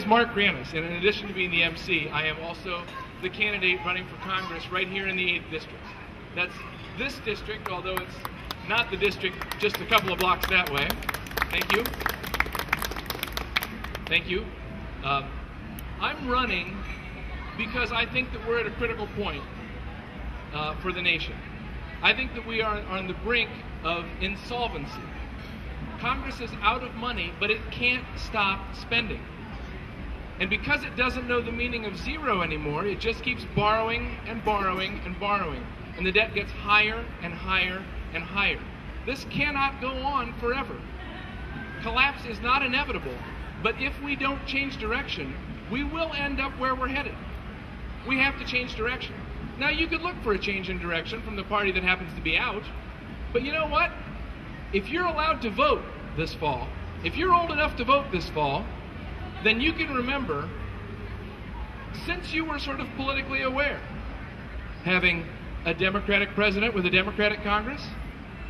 is Mark Grannis, and in addition to being the MC, I am also the candidate running for Congress right here in the 8th District. That's this district, although it's not the district just a couple of blocks that way. Thank you. Thank you. I'm running because I think that we're at a critical point for the nation. I think that we are on the brink of insolvency. Congress is out of money, but it can't stop spending. And because it doesn't know the meaning of zero anymore, it just keeps borrowing and borrowing and borrowing. And the debt gets higher and higher and higher. This cannot go on forever. Collapse is not inevitable, but if we don't change direction, we will end up where we're headed. We have to change direction. Now, you could look for a change in direction from the party that happens to be out, but you know what? If you're allowed to vote this fall, if you're old enough to vote this fall, then you can remember, since you were sort of politically aware, having a Democratic president with a Democratic Congress,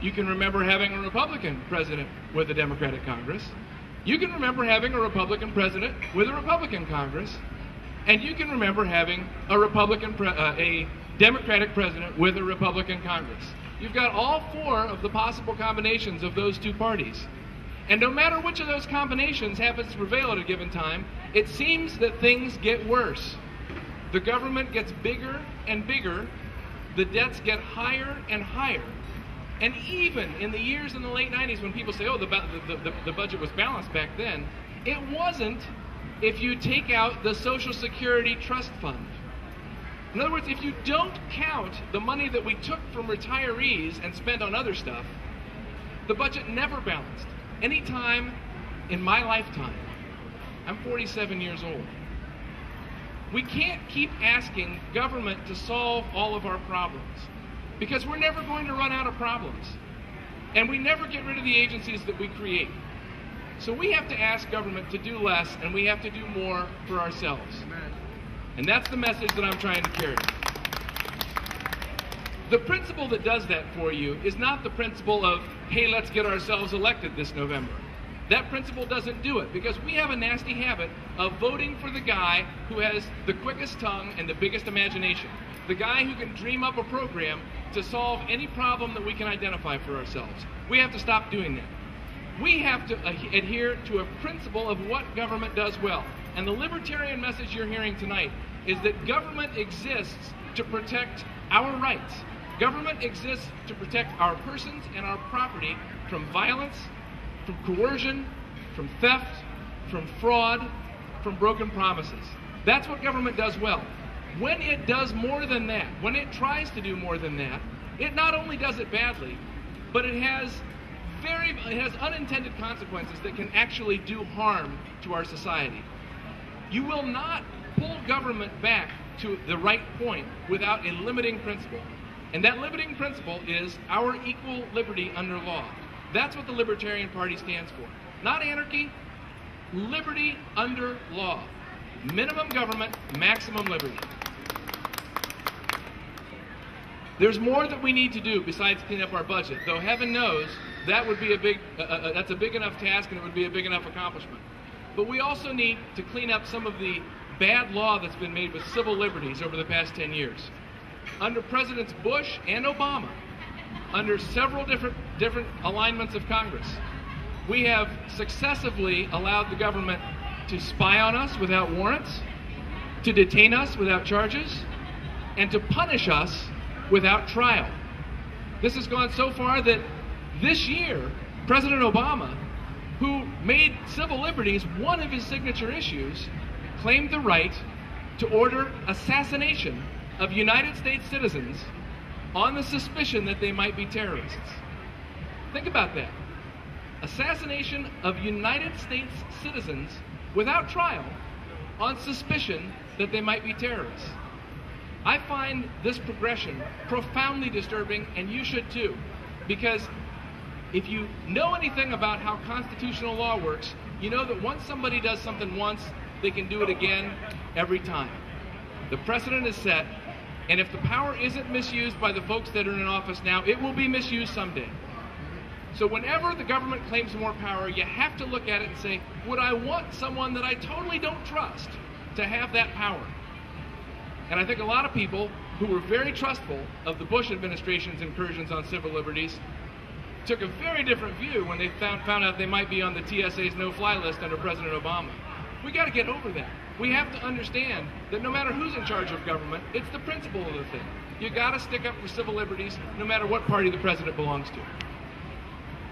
you can remember having a Republican president with a Democratic Congress, you can remember having a Republican president with a Republican Congress, and you can remember having a Democratic president with a Republican Congress. You've got all four of the possible combinations of those two parties. And no matter which of those combinations happens to prevail at a given time, it seems that things get worse. The government gets bigger and bigger, the debts get higher and higher. And even in the years in the late 90s when people say, oh, the budget was balanced back then, it wasn't if you take out the Social Security Trust Fund. In other words, if you don't count the money that we took from retirees and spent on other stuff, the budget never balanced. Any time in my lifetime. I'm 47 years old. We can't keep asking government to solve all of our problems because we're never going to run out of problems. And we never get rid of the agencies that we create. So we have to ask government to do less and we have to do more for ourselves. And that's the message that I'm trying to carry. The principle that does that for you is not the principle of, hey, let's get ourselves elected this November. That principle doesn't do it because we have a nasty habit of voting for the guy who has the quickest tongue and the biggest imagination. The guy who can dream up a program to solve any problem that we can identify for ourselves. We have to stop doing that. We have to adhere to a principle of what government does well. And the libertarian message you're hearing tonight is that government exists to protect our rights. Government exists to protect our persons and our property from violence, from coercion, from theft, from fraud, from broken promises. That's what government does well. When it does more than that, when it tries to do more than that, it not only does it badly, but it has unintended consequences that can actually do harm to our society. You will not pull government back to the right point without a limiting principle. And that limiting principle is our equal liberty under law. That's what the Libertarian Party stands for. Not anarchy, liberty under law. Minimum government, maximum liberty. There's more that we need to do besides clean up our budget, though heaven knows that would be that's a big enough task and it would be a big enough accomplishment. But we also need to clean up some of the bad law that's been made with civil liberties over the past 10 years. Under Presidents Bush and Obama, under several different alignments of Congress, we have successively allowed the government to spy on us without warrants, to detain us without charges, and to punish us without trial. This has gone so far that this year, President Obama, who made civil liberties one of his signature issues, claimed the right to order assassination of United States citizens on the suspicion that they might be terrorists. Think about that. Assassination of United States citizens without trial on suspicion that they might be terrorists. I find this progression profoundly disturbing, and you should too, because if you know anything about how constitutional law works, you know that once somebody does something once, they can do it again every time. The precedent is set, and if the power isn't misused by the folks that are in office now, it will be misused someday. So whenever the government claims more power, you have to look at it and say, would I want someone that I totally don't trust to have that power? And I think a lot of people who were very trustful of the Bush administration's incursions on civil liberties took a very different view when they found out they might be on the TSA's no-fly list under President Obama. We got to get over that. We have to understand that no matter who's in charge of government, it's the principle of the thing. You got to stick up for civil liberties no matter what party the president belongs to.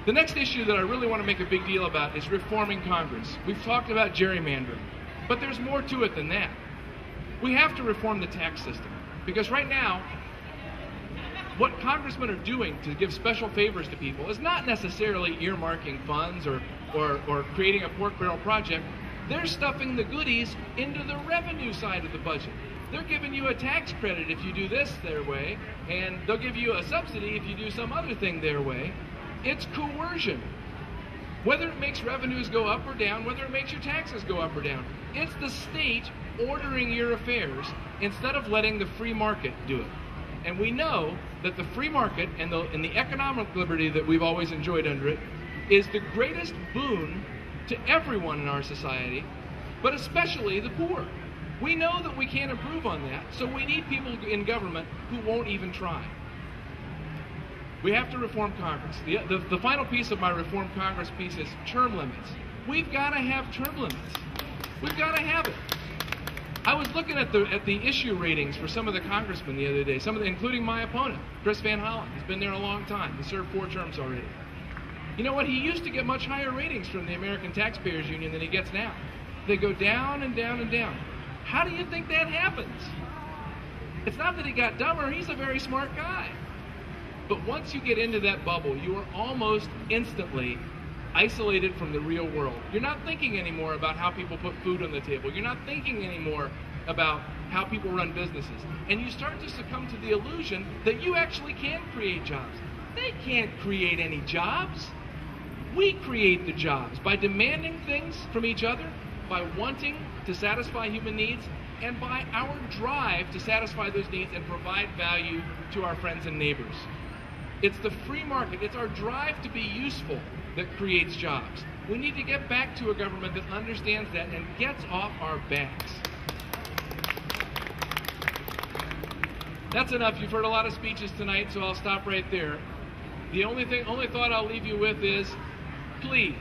The next issue that I really want to make a big deal about is reforming Congress. We've talked about gerrymandering, but there's more to it than that. We have to reform the tax system, because right now, what congressmen are doing to give special favors to people is not necessarily earmarking funds or creating a pork barrel project. They're stuffing the goodies into the revenue side of the budget. They're giving you a tax credit if you do this their way, and they'll give you a subsidy if you do some other thing their way. It's coercion. Whether it makes revenues go up or down, whether it makes your taxes go up or down, it's the state ordering your affairs instead of letting the free market do it. And we know that the free market and the economic liberty that we've always enjoyed under it is the greatest boon to everyone in our society, but especially the poor. We know that we can't improve on that, so we need people in government who won't even try. We have to reform Congress. The final piece of my reform Congress piece is term limits. We've got to have term limits. We've got to have it. I was looking at the issue ratings for some of the congressmen the other day, including my opponent, Chris Van Hollen. He's been there a long time. He served 4 terms already. You know what? He used to get much higher ratings from the American Taxpayers Union than he gets now. They go down and down and down. How do you think that happens? It's not that he got dumber. He's a very smart guy. But once you get into that bubble, you are almost instantly isolated from the real world. You're not thinking anymore about how people put food on the table. You're not thinking anymore about how people run businesses. And you start to succumb to the illusion that you actually can create jobs. They can't create any jobs. We create the jobs by demanding things from each other, by wanting to satisfy human needs, and by our drive to satisfy those needs and provide value to our friends and neighbors. It's the free market, it's our drive to be useful that creates jobs. We need to get back to a government that understands that and gets off our backs. That's enough. You've heard a lot of speeches tonight, so I'll stop right there. The only thought I'll leave you with is, please,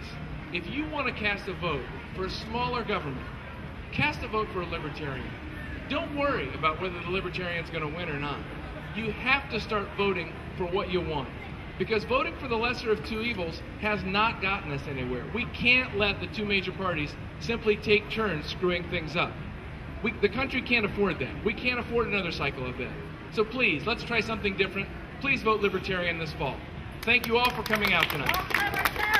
if you want to cast a vote for a smaller government, cast a vote for a Libertarian. Don't worry about whether the Libertarian's going to win or not. You have to start voting for what you want. Because voting for the lesser of two evils has not gotten us anywhere. We can't let the two major parties simply take turns screwing things up. The country can't afford that. We can't afford another cycle of that. So please, let's try something different. Please vote Libertarian this fall. Thank you all for coming out tonight.